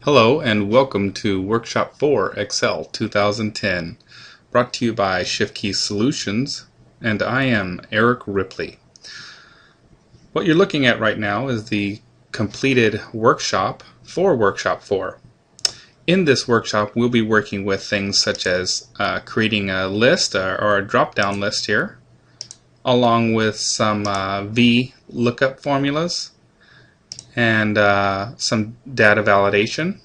Hello and welcome to Workshop 4 Excel 2010, brought to you by Shiftkey Solutions, and I am Eric Ripley. What you're looking at right now is the completed workshop for Workshop 4. In this workshop we'll be working with things such as creating a list or a drop-down list here, along with some VLOOKUP formulas, and some data validation,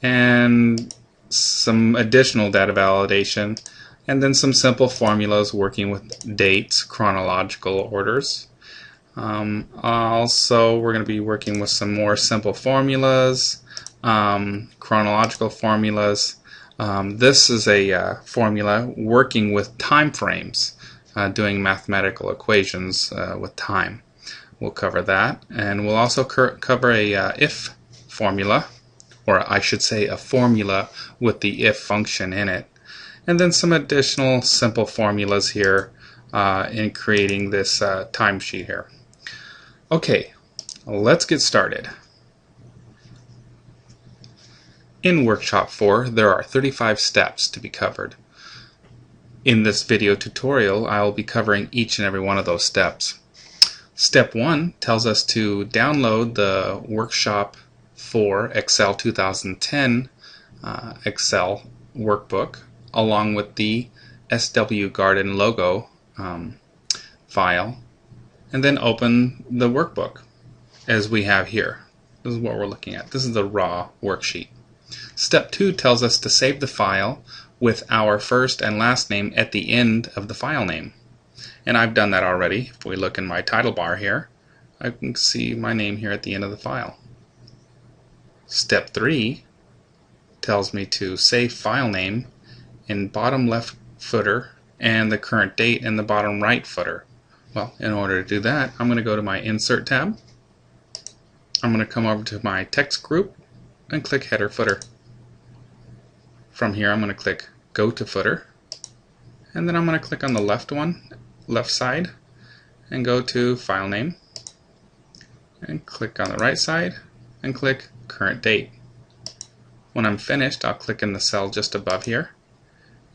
and some additional data validation, and then some simple formulas working with dates, chronological orders. Also, we're going to be working with some more simple formulas, chronological formulas. This is a formula working with time frames, doing mathematical equations with time. We'll cover that, and we'll also cover a if formula, or I should say a formula with the if function in it, and then some additional simple formulas here in creating this timesheet here. Okay, let's get started. In Workshop 4 there are 35 steps to be covered. In this video tutorial I will be covering each and every one of those steps. Step 1 tells us to download the Workshop 4 Excel 2010 Excel workbook along with the SW Garden logo file, and then open the workbook as we have here. This is what we're looking at. This is the raw worksheet. Step 2 tells us to save the file with our first and last name at the end of the file name. And I've done that already. If we look in my title bar here, I can see my name here at the end of the file. Step 3 tells me to save file name in bottom left footer and the current date in the bottom right footer. Well, in order to do that, I'm going to go to my Insert tab. I'm going to come over to my text group and click Header Footer. From here I'm going to click Go to Footer, and then I'm going to click on the left side and go to File Name, and click on the right side and click Current Date. When I'm finished, I'll click in the cell just above here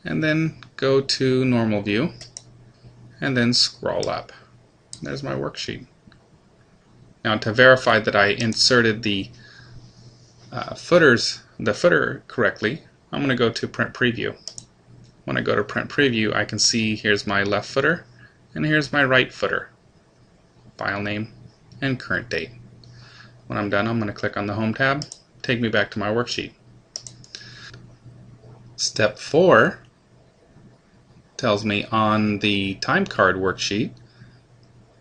and then go to Normal View and then scroll up. There's my worksheet. Now, to verify that I inserted the footer correctly, I'm going to go to Print Preview. When I go to Print Preview, I can see here's my left footer and here's my right footer, file name and current date. When I'm done, I'm going to click on the Home tab, take me back to my worksheet. Step 4 tells me on the time card worksheet,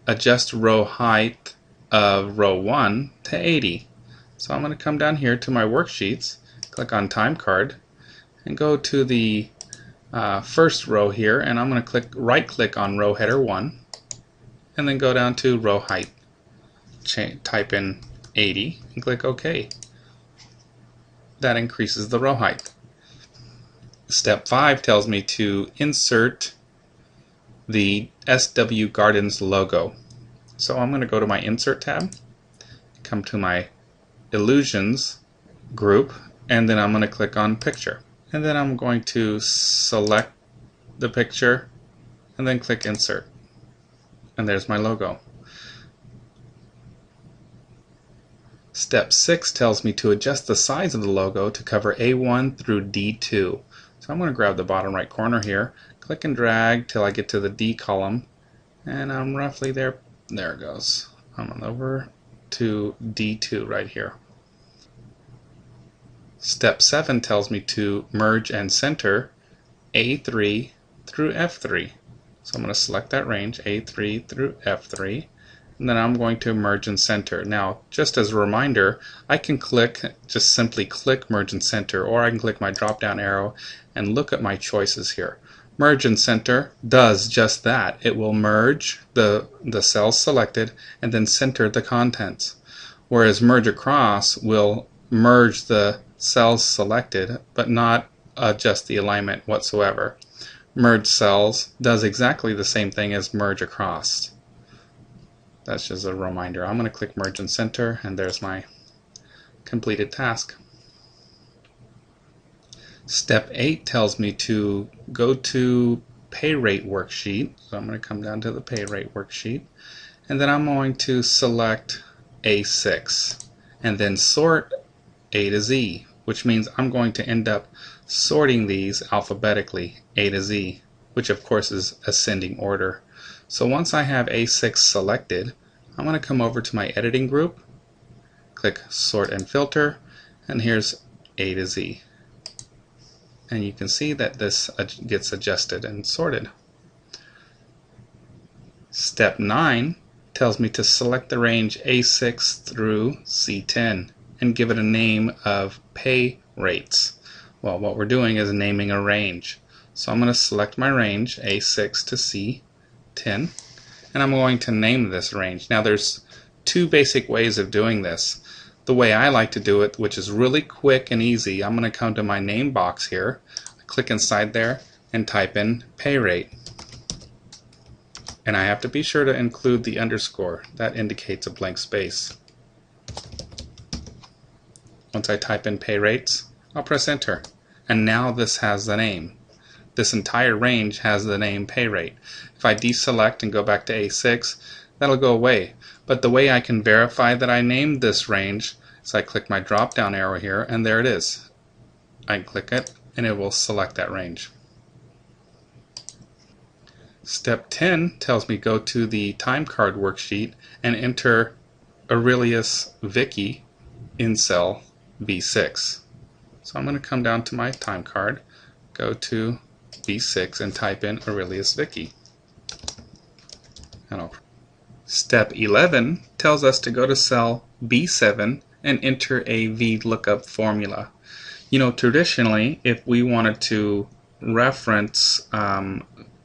adjust row height of row 1 to 80. So I'm going to come down here to my worksheets, click on time card, and go to the first row here, and I'm going to right click on row header 1 and then go down to row height. Type in 80 and click OK. That increases the row height. Step 5 tells me to insert the SW Gardens logo. So I'm going to go to my Insert tab, come to my Illusions group, and then I'm going to click on Picture. And then I'm going to select the picture and then click Insert. And there's my logo. Step 6 tells me to adjust the size of the logo to cover A1 through D2. So I'm going to grab the bottom right corner here, click and drag till I get to the D column, and I'm roughly there. There it goes. I'm over to D2 right here. Step 7 tells me to merge and center A3 through F3. So I'm going to select that range, A3 through F3, and then I'm going to merge and center. Now, just as a reminder, I can just simply click merge and center, or I can click my drop down arrow and look at my choices here. Merge and center does just that. It will merge the cells selected and then center the contents. Whereas merge across will merge the cells selected but not adjust the alignment whatsoever. Merge cells does exactly the same thing as merge across. That's just a reminder. I'm going to click merge and center, and there's my completed task. Step 8 tells me to go to pay rate worksheet. So I'm going to come down to the pay rate worksheet, and then I'm going to select A6 and then sort A to Z, which means I'm going to end up sorting these alphabetically, A to Z, which of course is ascending order. So once I have A6 selected, I'm going to come over to my editing group, click sort and filter, and here's A to Z. And you can see that this gets adjusted and sorted. Step 9 tells me to select the range A6 through C10 and give it a name of pay rates. Well, what we're doing is naming a range. So I'm going to select my range A6 to C10, and I'm going to name this range. Now there's two basic ways of doing this. The way I like to do it, which is really quick and easy, I'm going to come to my name box here, click inside there, and type in pay rate. And I have to be sure to include the underscore. That indicates a blank space. Once I type in pay rates, I'll press enter. And now this has the name. This entire range has the name pay rate. If I deselect and go back to A6, that'll go away. But the way I can verify that I named this range is I click my drop down arrow here, and there it is. I can click it and it will select that range. Step 10 tells me go to the time card worksheet and enter Aurelius Vicky in cell B6. So I'm going to come down to my time card, go to B6 and type in Aurelius Vicky. Step 11 tells us to go to cell B7 and enter a VLOOKUP formula. You know, traditionally, if we wanted to reference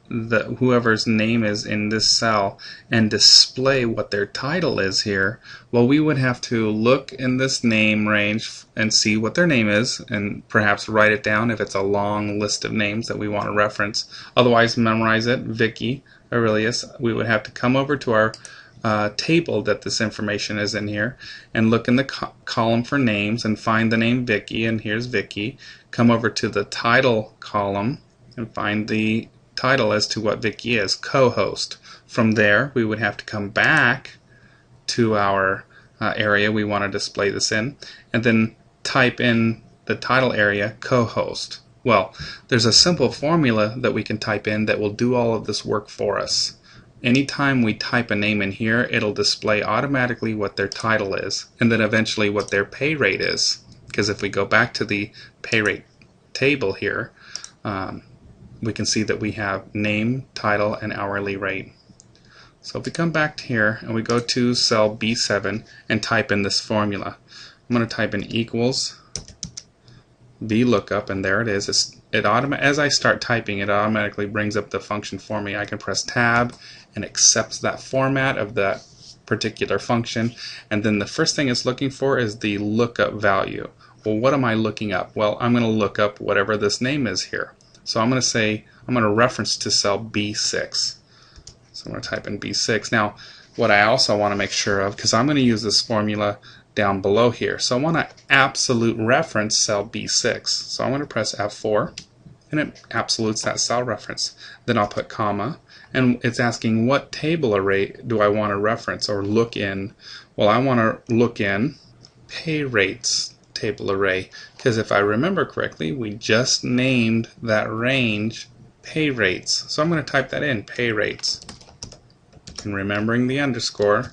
whoever's name is in this cell and display what their title is here, well, we would have to look in this name range and see what their name is and perhaps write it down if it's a long list of names that we want to reference. Otherwise, memorize it, Vicky, Aurelius. We would have to come over to our table that this information is in here and look in the column for names and find the name Vicky, and here's Vicky. Come over to the title column and find the title as to what Vicky is, co-host. From there we would have to come back to our area we want to display this in, and then type in the title area co-host. Well, there's a simple formula that we can type in that will do all of this work for us. Anytime we type a name in here, it'll display automatically what their title is, and then eventually what their pay rate is. Because if we go back to the pay rate table here, we can see that we have name, title, and hourly rate. So if we come back to here and we go to cell B7 and type in this formula, I'm going to type in equals VLOOKUP, and there it is. As I start typing, it automatically brings up the function for me. I can press tab and accepts that format of that particular function, and then the first thing it's looking for is the lookup value. Well, what am I looking up? Well, I'm going to look up whatever this name is here. So I'm going to say, I'm going to reference to cell B6. So I'm going to type in B6. Now, what I also want to make sure of, because I'm going to use this formula down below here, so I want to absolute reference cell B6. So I'm going to press F4, and it absolutes that cell reference. Then I'll put comma, and it's asking what table array do I want to reference or look in. Well, I want to look in pay rates table array, because if I remember correctly, we just named that range pay rates. So I'm going to type that in, pay rates, and remembering the underscore.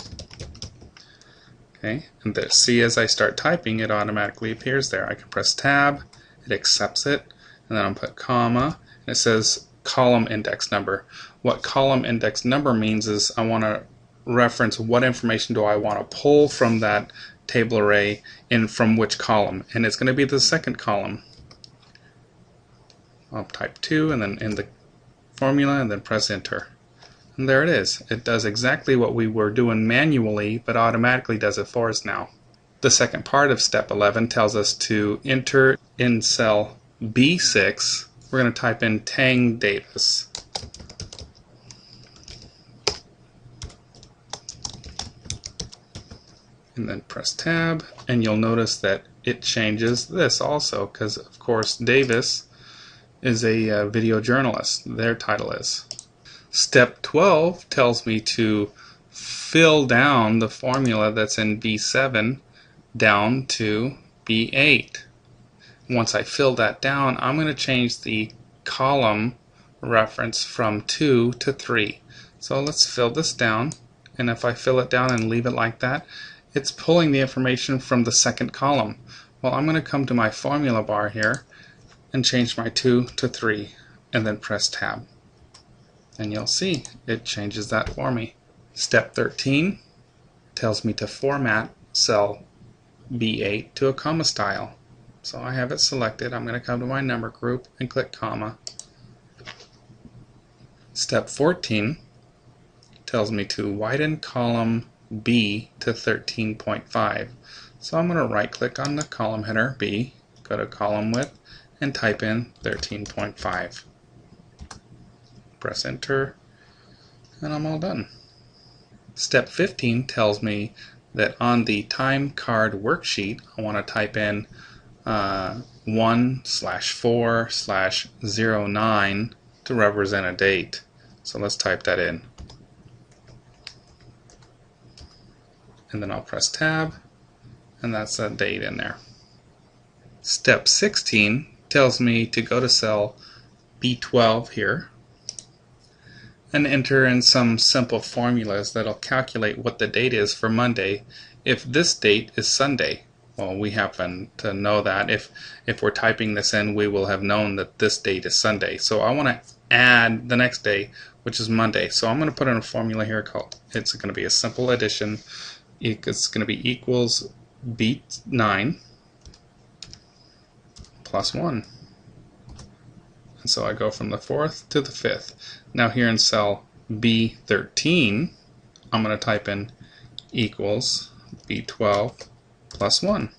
Okay, and see, as I start typing, it automatically appears there. I can press tab, it accepts it, and then I'll put comma, and it says column index number. What column index number means is I want to reference what information do I want to pull from that table array in from which column, and it's going to be the second column. I'll type 2 and then in the formula and then press enter. And there it is. It does exactly what we were doing manually, but automatically does it for us now. The second part of step 11 tells us to enter in cell B6. We're going to type in Tang Davis. and then press tab, and you'll notice that it changes this also, because of course Davis is a video journalist, their title is. Step 12 tells me to fill down the formula that's in B7 down to B8. Once I fill that down, I'm going to change the column reference from 2 to 3. So let's fill this down, and if I fill it down and leave it like that, it's pulling the information from the second column. Well, I'm going to come to my formula bar here and change my 2 to 3 and then press tab. And you'll see it changes that for me. Step 13 tells me to format cell B8 to a comma style. So I have it selected. I'm going to come to my number group and click comma. Step 14 tells me to widen column B to 13.5. So I'm going to right click on the column header B, go to column width, and type in 13.5. Press enter, and I'm all done. Step 15 tells me that on the time card worksheet I want to type in 1/4/09 to represent a date. So let's type that in. And then I'll press tab, and that's a date in there. Step 16 tells me to go to cell B12 here and enter in some simple formulas that'll calculate what the date is for Monday if this date is Sunday. Well, we happen to know that. If we're typing this in, we will have known that this date is Sunday. So I want to add the next day, which is Monday. So I'm going to put in a formula here called, it's going to be a simple addition. It's going to be equals B9 plus 1. And so I go from the 4th to the 5th. Now here in cell B13, I'm going to type in equals B12 plus 1.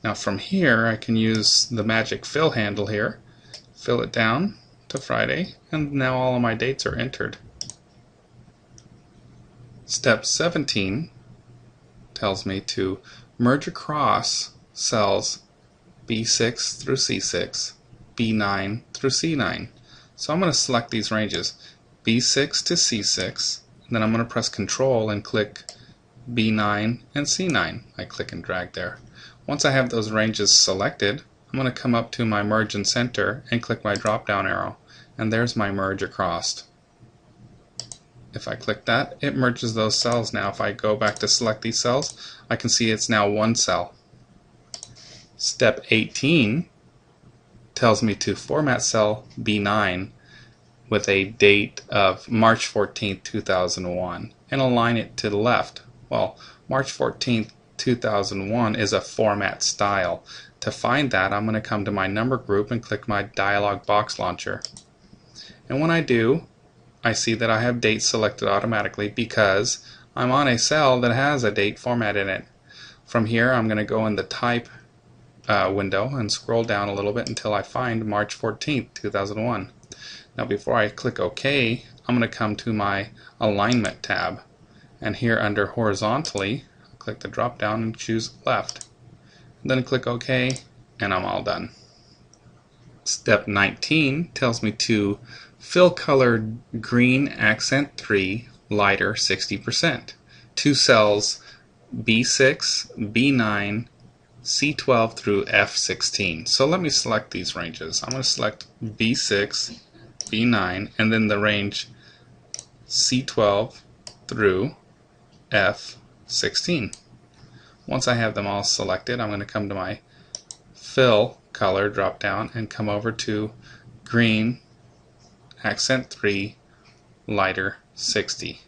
Now from here I can use the magic fill handle here, fill it down to Friday, and now all of my dates are entered. Step 17 tells me to merge across cells B6 through C6, B9 through C9. So I'm going to select these ranges, B6 to C6, and then I'm going to press Control and click B9 and C9. I click and drag there. Once I have those ranges selected, I'm going to come up to my Merge and Center and click my drop down arrow, and there's my merge across. If I click that, it merges those cells now. If I go back to select these cells, I can see it's now one cell. Step 18 tells me to format cell B9 with a date of March 14th, 2001 and align it to the left. Well, March 14th, 2001 is a format style. To find that, I'm going to come to my number group and click my dialog box launcher. And when I do, I see that I have dates selected automatically because I'm on a cell that has a date format in it. From here I'm going to go in the type window and scroll down a little bit until I find March 14th, 2001. Now before I click OK, I'm going to come to my alignment tab, and here under horizontally click the drop down and choose left. And then click OK, and I'm all done. Step 19 tells me to fill color green accent 3 lighter 60%. Two cells B6, B9, C12 through F16. So let me select these ranges. I'm going to select B6, B9, and then the range C12 through F16. Once I have them all selected, I'm going to come to my fill color drop down and come over to green accent 3 lighter 60.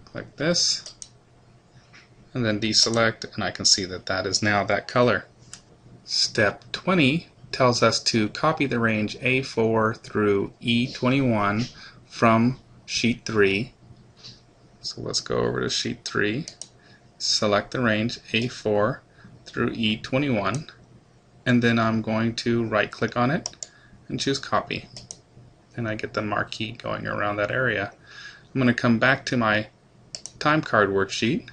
Click this and then deselect, and I can see that that is now that color. Step 20 tells us to copy the range A4 through E21 from sheet 3. So let's go over to sheet 3, select the range A4 through E21, and then I'm going to right click on it and choose copy, and I get the marquee going around that area. I'm going to come back to my time card worksheet,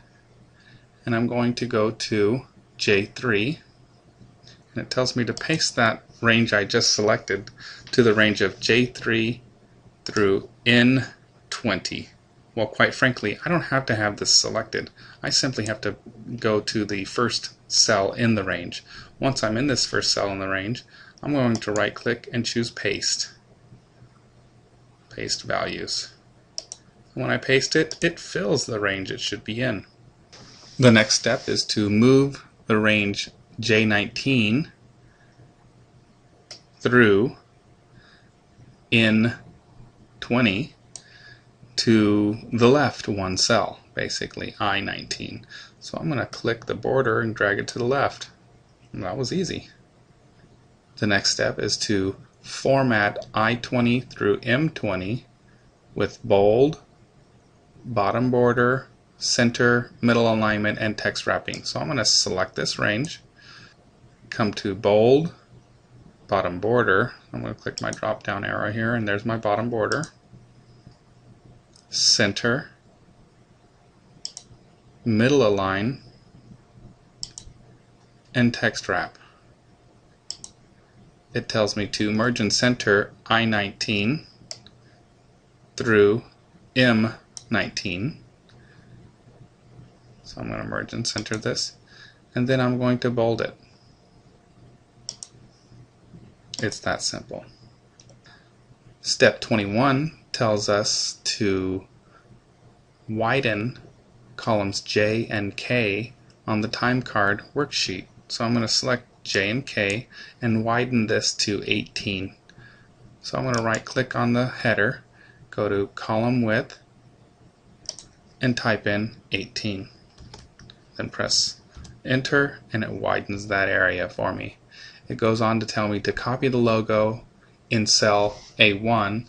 and I'm going to go to J3, and it tells me to paste that range I just selected to the range of J3 through N20. Well, quite frankly, I don't have to have this selected. I simply have to go to the first cell in the range. Once I'm in this first cell in the range, I'm going to right click and choose paste. Paste values. When I paste it, it fills the range it should be in. The next step is to move the range J19 through N20 to the left one cell, basically I19. So I'm going to click the border and drag it to the left. And that was easy. The next step is to format I20 through M20 with bold, bottom border, center, middle alignment, and text wrapping. So I'm going to select this range, come to bold, bottom border. I'm going to click my drop down arrow here, and there's my bottom border. Center, middle align, and text wrap. It tells me to merge and center I19 through M19. So I'm going to merge and center this, and then I'm going to bold it. It's that simple. Step 21 tells us to widen columns J and K on the time card worksheet. So I'm going to select J and K and widen this to 18. So I'm going to right click on the header, go to column width, and type in 18. Then press enter, and it widens that area for me. It goes on to tell me to copy the logo in cell A1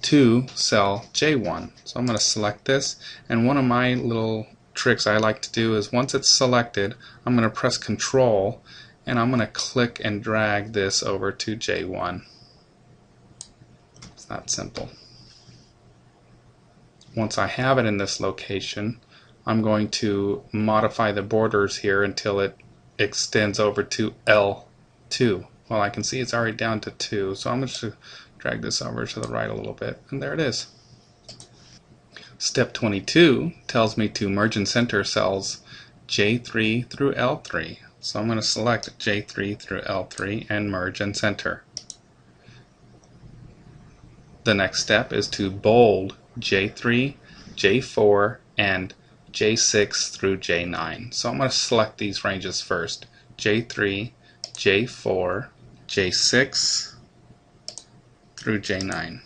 to cell J1. So I'm going to select this, and one of my little tricks I like to do is once it's selected, I'm going to press Control, and I'm going to click and drag this over to J1. It's that simple. Once I have it in this location, I'm going to modify the borders here until it extends over to L2. Well, I can see it's already down to 2, so I'm going to drag this over to the right a little bit, and there it is. Step 22 tells me to merge and center cells J3 through L3. So I'm going to select J3 through L3 and merge and center. The next step is to bold J3, J4, and J6 through J9. So I'm going to select these ranges first. J3, J4, J6 through J9.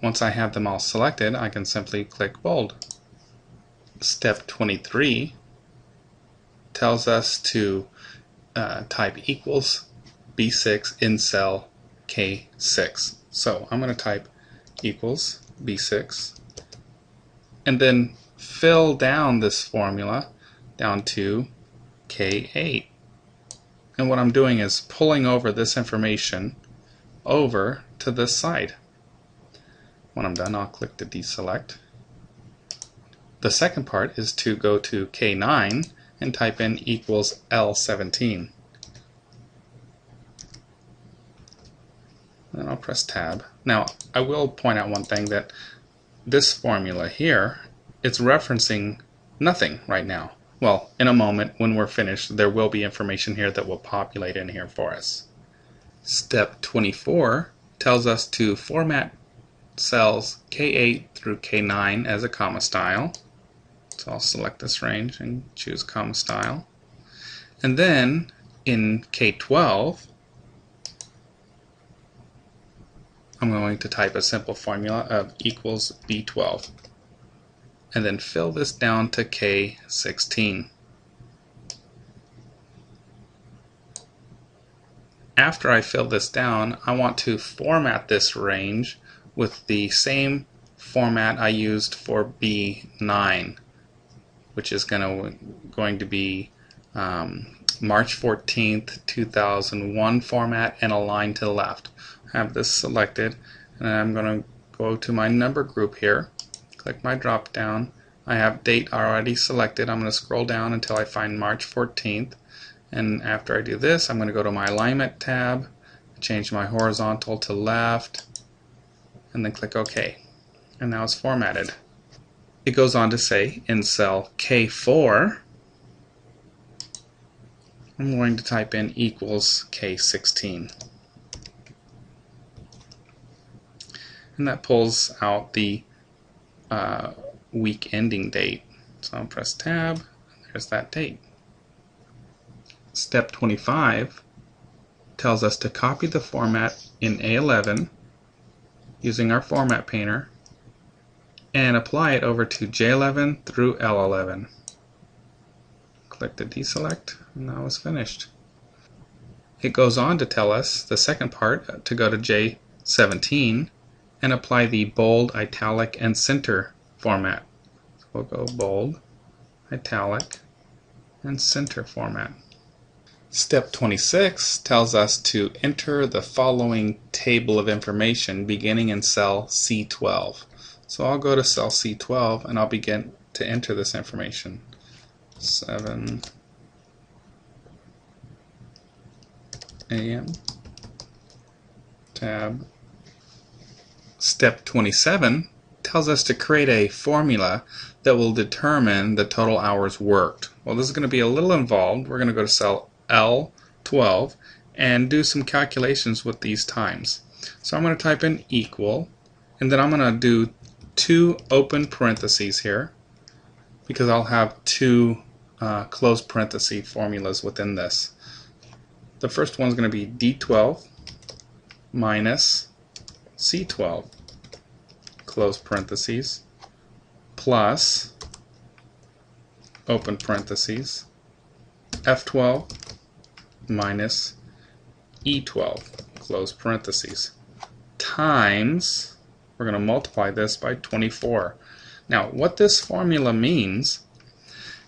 Once I have them all selected, I can simply click bold. Step 23 tells us to type equals B6 in cell K6. So I'm going to type equals B6 and then fill down this formula down to K8. And what I'm doing is pulling over this information over to this side. When I'm done, I'll click to deselect. The second part is to go to K9 and type in equals L17. And I'll press tab. Now, I will point out one thing, that this formula here, it's referencing nothing right now. Well, in a moment when we're finished, there will be information here that will populate in here for us. Step 24 tells us to format cells K8 through K9 as a comma style. So I'll select this range and choose comma style. And then in K12, I'm going to type a simple formula of equals B12. And then fill this down to K16. After I fill this down, I want to format this range with the same format I used for B9, which is going to be March 14th, 2001 format and align to the left. I have this selected, and I'm going to go to my number group here, click my drop down. I have date already selected. I'm going to scroll down until I find March 14th. And after I do this, I'm going to go to my alignment tab, change my horizontal to left, and then click OK. And now it's formatted. It goes on to say in cell K4, I'm going to type in equals K16. And that pulls out the week ending date. So I'll press tab, there's that date. Step 25 tells us to copy the format in A11 using our format painter and apply it over to J11 through L11. Click the deselect, and now it's finished. It goes on to tell us, the second part, to go to J17 and apply the bold, italic, and center format. So we'll go bold, italic, and center format. Step 26 tells us to enter the following table of information beginning in cell C12. So I'll go to cell C12 and I'll begin to enter this information. 7 a.m. tab. Step 27 tells us to create a formula that will determine the total hours worked. Well, this is going to be a little involved. We're going to go to cell L12 and do some calculations with these times. So I'm going to type in equal, and then I'm going to do two open parentheses here because I'll have two close parenthesis formulas within this. The first one is going to be D12 minus C12 close parentheses plus open parentheses F12 minus E12 close parentheses times, we're going to multiply this by 24. Now what this formula means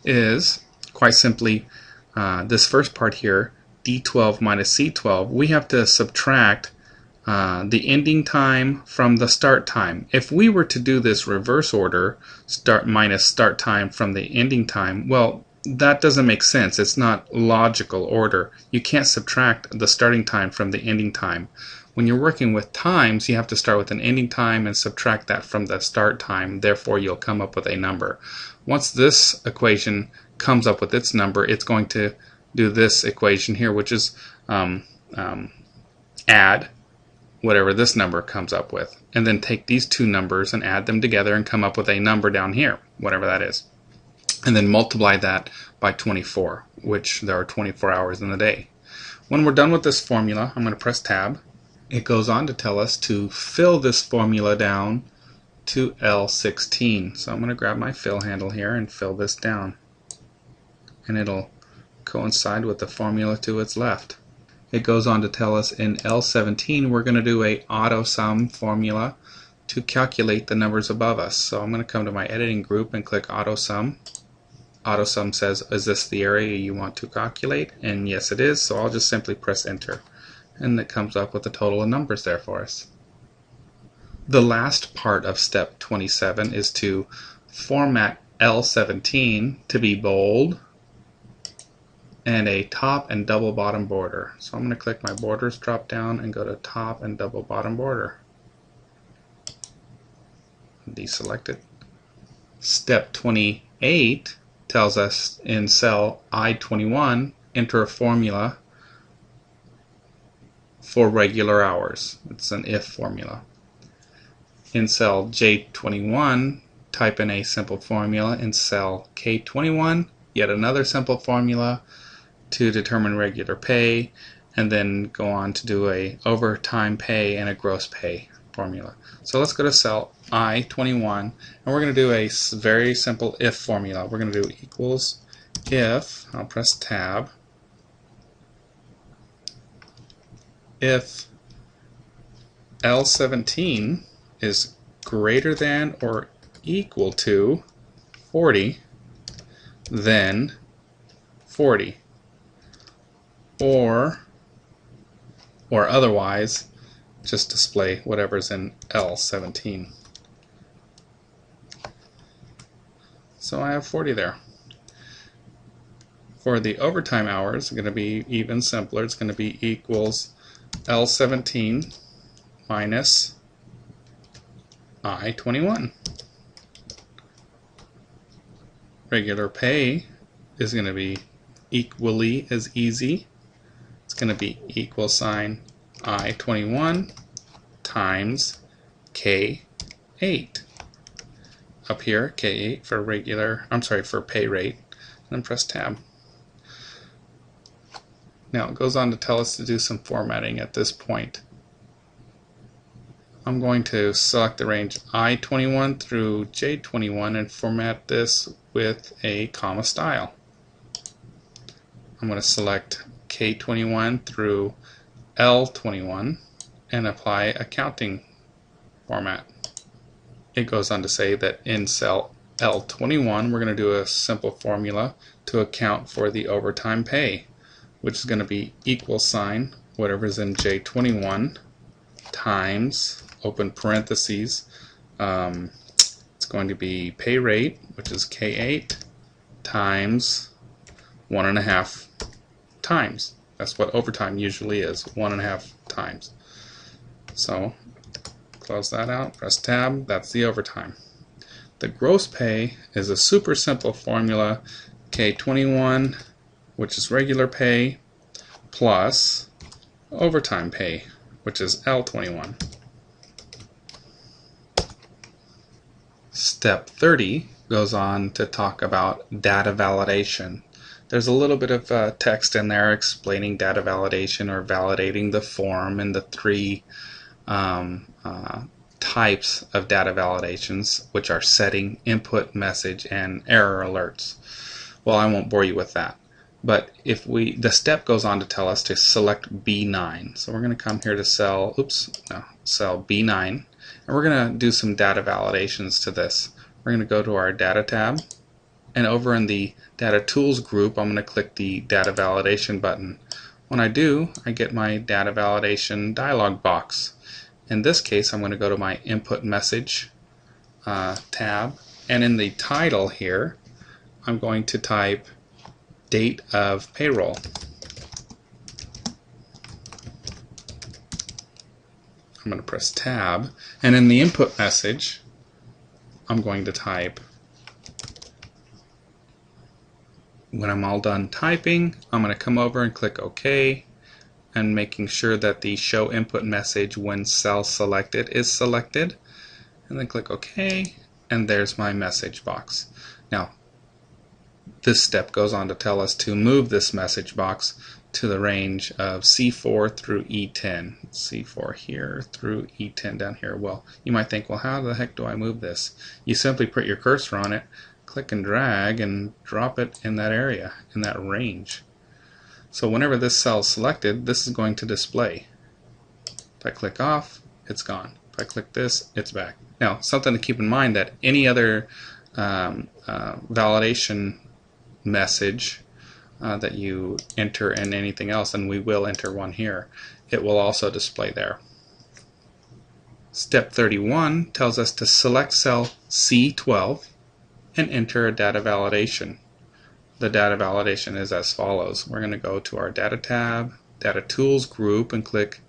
is quite simply this first part here, D12 minus C12, we have to subtract the ending time from the start time. If we were to do this reverse order, start minus start time from the ending time, well, that doesn't make sense. It's not logical order. You can't subtract the starting time from the ending time. When you're working with times, you have to start with an ending time and subtract that from the start time. Therefore, you'll come up with a number. Once this equation comes up with its number, it's going to do this equation here, which is add whatever this number comes up with, and then take these two numbers and add them together and come up with a number down here, whatever that is, and then multiply that by 24, which there are 24 hours in the day. When we're done with this formula, I'm going to press tab. It goes on to tell us to fill this formula down to L16. So I'm going to grab my fill handle here and fill this down, and it'll coincide with the formula to its left. It goes on to tell us in L17 we're going to do a auto sum formula to calculate the numbers above us. So I'm going to come to my editing group and click auto sum. Auto sum says, is this the area you want to calculate? And yes, it is, so I'll just simply press enter, and it comes up with a total of numbers there for us. The last part of step 27 is to format L17 to be bold and a top and double bottom border. So I'm going to click my borders drop down and go to top and double bottom border. Deselect it. Step 28 tells us in cell I21 enter a formula for regular hours. It's an if formula. In cell J21 type in a simple formula. In cell K21 yet another simple formula to determine regular pay, and then go on to do a overtime pay and a gross pay formula. So let's go to cell I21, and we're going to do a very simple if formula. We're going to do equals if, I'll press tab, if L17 is greater than or equal to 40, then 40. Or otherwise, just display whatever's in L17. so I have 40 there. For the overtime hours, it's going to be even simpler. It's going to be equals L17 minus I21. Regular pay is going to be equally as easy. It's going to be equal sign I21 times K8. Up here, K8 for pay rate, and then press tab. Now it goes on to tell us to do some formatting at this point. I'm going to select the range I21 through J21 and format this with a comma style. I'm going to select K21 through L21 and apply a counting format. It goes on to say that in cell L21 we're going to do a simple formula to account for the overtime pay, which is going to be equal sign whatever's in J21 times, open parentheses, it's going to be pay rate, which is K8, times 1.5 times. That's what overtime usually is, 1.5 times. So close that out, press tab, that's the overtime. The gross pay is a super simple formula, K21, which is regular pay, plus overtime pay, which is L21. Step 30 goes on to talk about data validation. There's a little bit of text in there explaining data validation or validating the form and the three types of data validations, which are setting, input, message, and error alerts. Well, I won't bore you with that. But the step goes on to tell us to select B9. So we're going to come here to cell B9, and we're going to do some data validations to this. We're going to go to our data tab, and over in the data tools group I'm going to click the data validation button. When I do, I get my data validation dialog box. In this case I'm going to go to my input message tab, and in the title here I'm going to type date of payroll. I'm going to press tab, and in the input message I'm going to type, when I'm all done typing I'm going to come over and click OK, and making sure that the show input message when cell selected is selected, and then click OK, and there's my message box. Now this step goes on to tell us to move this message box to the range of C4 through E10. C4 here through E10 down here. Well, you might think, well, how the heck do I move this? You simply put your cursor on it, click and drag, and drop it in that area, in that range. So whenever this cell is selected, this is going to display. If I click off, it's gone. If I click this, it's back. Now, something to keep in mind, that any other validation message that you enter in anything else, and we will enter one here, it will also display there. Step 31 tells us to select cell C12 and enter a data validation. The data validation is as follows. We're going to go to our data tab, data tools group, and click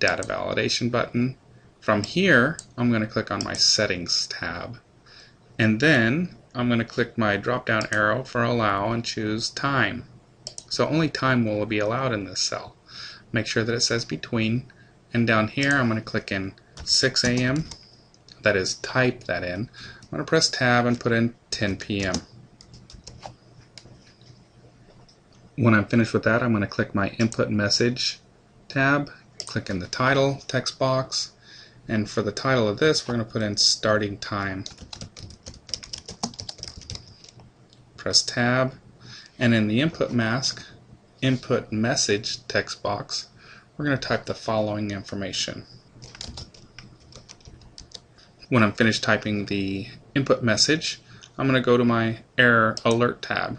data validation button. From here I'm going to click on my settings tab, and then I'm going to click my drop down arrow for allow and choose time. So only time will be allowed in this cell. Make sure that it says between, and down here I'm going to click in 6 a.m. that is, type that in. I'm going to press tab and put in 10 p.m. When I'm finished with that, I'm going to click my input message tab, click in the title text box, and for the title of this we're going to put in starting time. Press tab, and in the input message text box we're going to type the following information. When I'm finished typing the input message, I'm going to go to my error alert tab.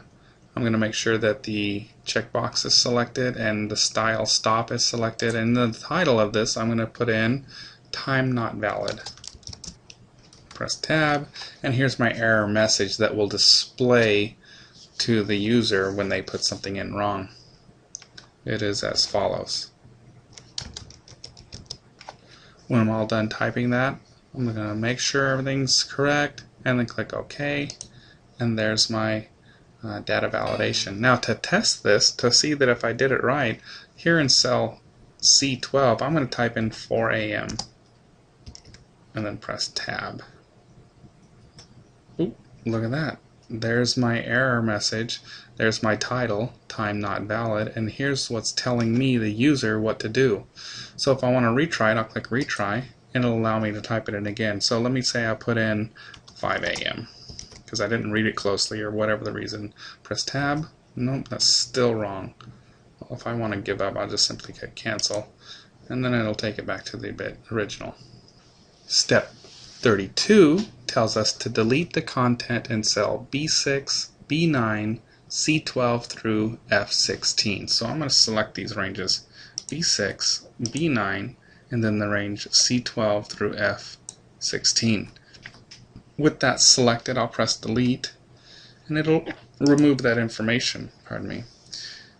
I'm going to make sure that the checkbox is selected and the style stop is selected, and the title of this I'm going to put in time not valid. press tab, and here's my error message that will display to the user when they put something in wrong. It is as follows. When I'm all done typing that, I'm going to make sure everything's correct and then click OK, and there's my data validation. Now to test this, to see that if I did it right, here in cell C12 I'm going to type in 4 a.m. and then press tab. Oop, look at that. There's my error message. There's my title, time not valid, and here's what's telling me, the user, what to do. So if I want to retry it, I'll click retry and it'll allow me to type it in again. So let me say I put in 5 a.m. because I didn't read it closely or whatever the reason. Press tab. Nope, that's still wrong. Well, if I want to give up, I'll just simply click cancel and then it'll take it back to the original. Step 32 tells us to delete the content in cell B6, B9, C12 through F16. So I'm going to select these ranges, B6, B9, and then the range C12 through F16. With that selected, I'll press delete, and it'll remove that information. Pardon me.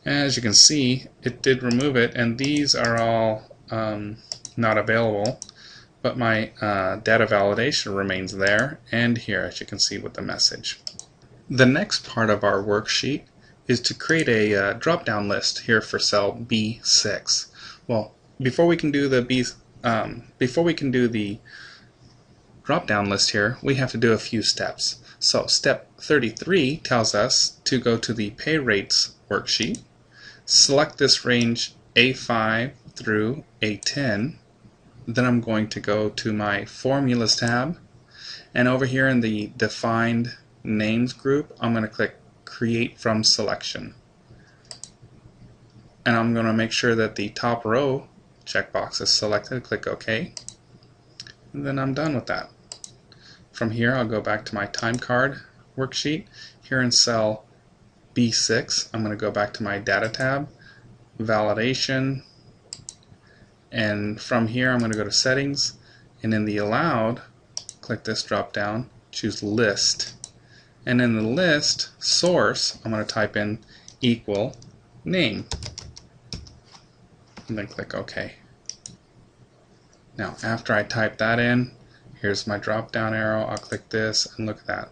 As you can see, it did remove it, and these are all not available. But my data validation remains there and here, as you can see with the message. The next part of our worksheet is to create a drop-down list here for cell B6. Well, before we can do the drop-down list here, we have to do a few steps. So step 33 tells us to go to the pay rates worksheet, select this range A5 through A10. Then I'm going to go to my formulas tab, and over here in the defined names group I'm going to click create from selection, and I'm going to make sure that the top row checkbox is selected. Click OK, and then I'm done with that. From here I'll go back to my time card worksheet. Here in cell B6 I'm going to go back to my data tab, validation, and from here I'm going to go to settings, and in the allowed, click this drop down, choose list, and in the list source I'm going to type in equal name and then click OK. Now after I type that in, here's my drop down arrow. I'll click this and look at that.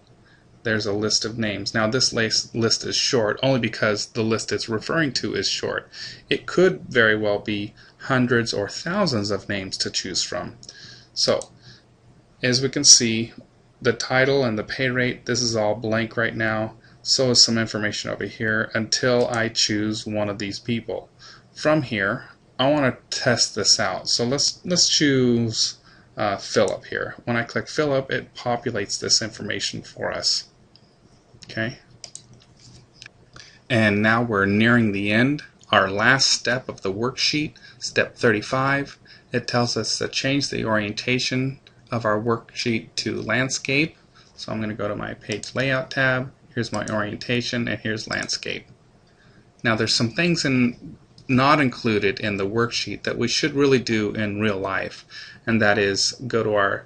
There's a list of names. Now this list is short only because the list it's referring to is short. It could very well be hundreds or thousands of names to choose from. So as we can see, the title and the pay rate, this is all blank right now. So is some information over here until I choose one of these people. From here I want to test this out. So let's choose Philip here. When I click Philip, it populates this information for us. Okay. And now we're nearing the end. Our last step of the worksheet, step 35, it tells us to change the orientation of our worksheet to landscape. So I'm going to go to my page layout tab. Here's my orientation, and here's landscape. Now there's some things not included in the worksheet that we should really do in real life, and that is go to our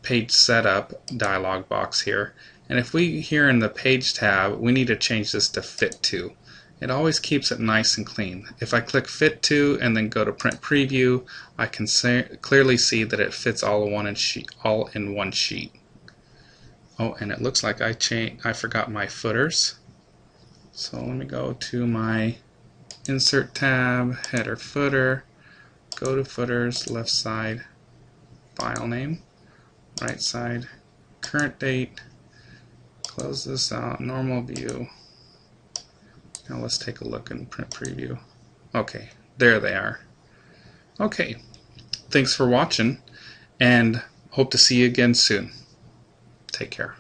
page setup dialog box here, and if we here in the page tab, we need to change this to fit to. It always keeps it nice and clean. If I click fit to and then go to print preview, I can clearly see that it fits all in one sheet. Oh, and it looks like I forgot my footers. So let me go to my insert tab, header footer, go to footers, left side, file name, right side, current date, close this out, normal view. Now let's take a look in print preview. Okay, there they are. Okay, thanks for watching, and hope to see you again soon. Take care.